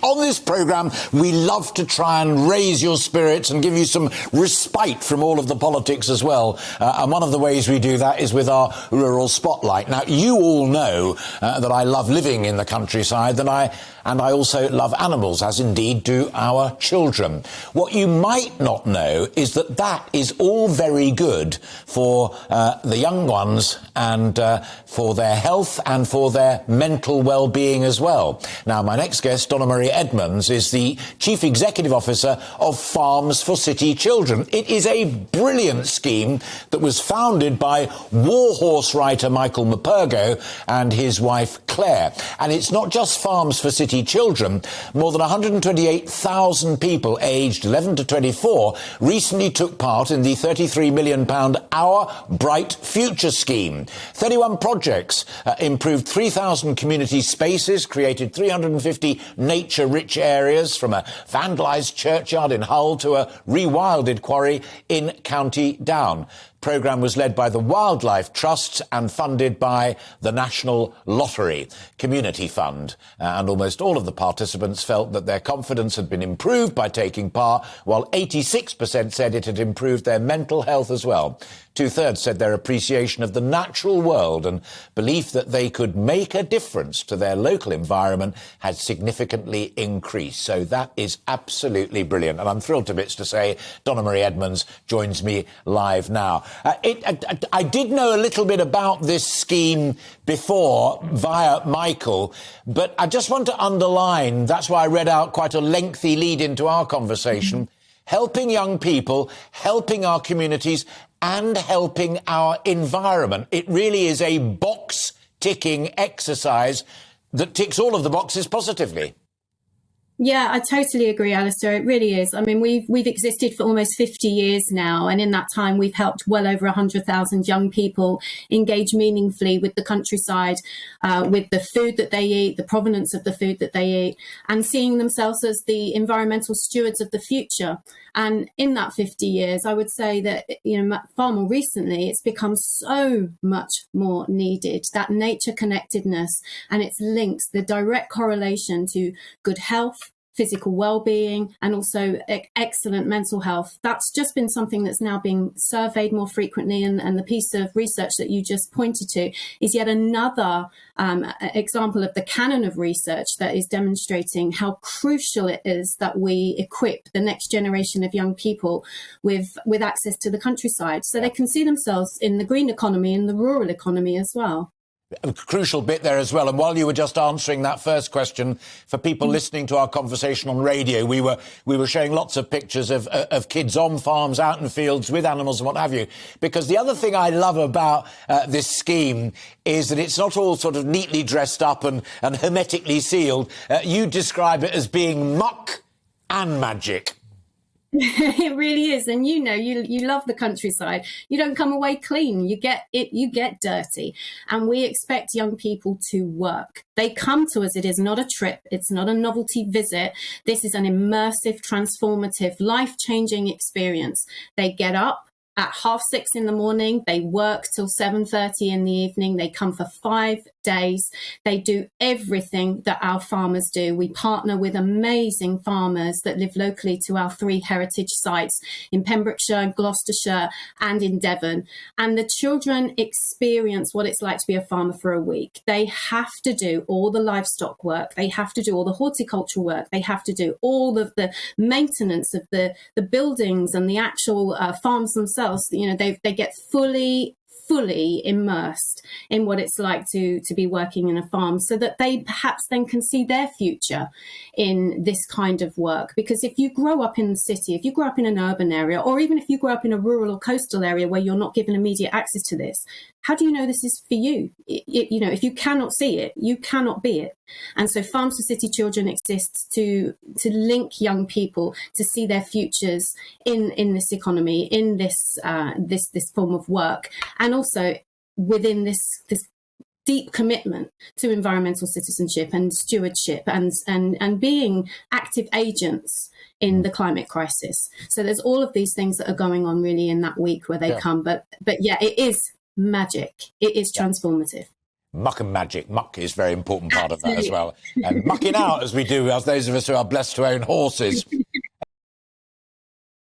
on this programme, we love to try and raise your spirits and give you some respite from all of the politics as well. And one of the ways we do that is with our Rural Spotlight. Now, you all know that I love living in the countryside, and I also love animals, as indeed do our children. What you might not know is that is all very good for the young ones and for their health and for their mental well-being as well. Now, my next guest, Donna Marie Edmonds, is the Chief Executive Officer of Farms for City Children. It is a brilliant scheme that was founded by warhorse writer Michael Morpurgo and his wife Claire. And it's not just Farms for City Children. More than 128,000 people aged 11 to 24 recently took part in the £33 million Our Bright Future scheme. 31 projects improved 3,000 community spaces, created 350 nature-rich areas, from a vandalised churchyard in Hull to a rewilded quarry in County Down. Programme was led by the Wildlife Trust and funded by the National Lottery Community Fund. And almost all of the participants felt that their confidence had been improved by taking part, while 86% said it had improved their mental health as well. 2/3 said their appreciation of the natural world and belief that they could make a difference to their local environment had significantly increased. So that is absolutely brilliant. And I'm thrilled to bits to say Donna Marie Edmonds joins me live now. I did know a little bit about this scheme before via Michael, but I just want to underline, that's why I read out quite a lengthy lead into our conversation, helping young people, helping our communities, and helping our environment. It really is a box-ticking exercise that ticks all of the boxes positively. Yeah, I totally agree, Alistair. It really is. I mean, we've existed for almost 50 years now, and in that time, we've helped well over 100,000 young people engage meaningfully with the countryside, with the food that they eat, the provenance of the food that they eat, and seeing themselves as the environmental stewards of the future. And in that 50 years, I would say that, far more recently, it's become so much more needed, that nature connectedness and its links, the direct correlation to good health, physical well-being, and also excellent mental health. That's just been something that's now being surveyed more frequently, and the piece of research that you just pointed to is yet another example of the canon of research that is demonstrating how crucial it is that we equip the next generation of young people with access to the countryside, so they can see themselves in the green economy and the rural economy as well. A crucial bit there as well. And while you were just answering that first question, for people listening to our conversation on radio, we were showing lots of pictures of kids on farms, out in fields with animals and what have you. Because the other thing I love about this scheme is that it's not all sort of neatly dressed up and hermetically sealed. You describe it as being muck and magic. It really is. And you love the countryside. You don't come away clean. You get dirty. And we expect young people to work. They come to us. It is not a trip. It's not a novelty visit. This is an immersive, transformative, life-changing experience. They get up at 6:30 in the morning. They work till 7:30 in the evening. They come for 5 days. They do everything that our farmers do. We partner with amazing farmers that live locally to our 3 heritage sites in Pembrokeshire, Gloucestershire, and in Devon. And the children experience what it's like to be a farmer for a week. They have to do all the livestock work. They have to do all the horticultural work. They have to do all of the maintenance of the buildings and the actual farms themselves. They get fully immersed in what it's like to be working in a farm, so that they perhaps then can see their future in this kind of work. Because if you grow up in the city, if you grow up in an urban area, or even if you grow up in a rural or coastal area where you're not given immediate access to this, how do you know this is for you? If you cannot see it, you cannot be it. And so Farms for City Children exists to link young people to see their futures in this economy, in this form of work, and also within this deep commitment to environmental citizenship and stewardship and being active agents in the climate crisis. So there's all of these things that are going on really in that week where they come. But yeah, it is magic. It is transformative. Muck and magic. Muck is a very important part of that as well. And mucking out, as we do, as those of us who are blessed to own horses.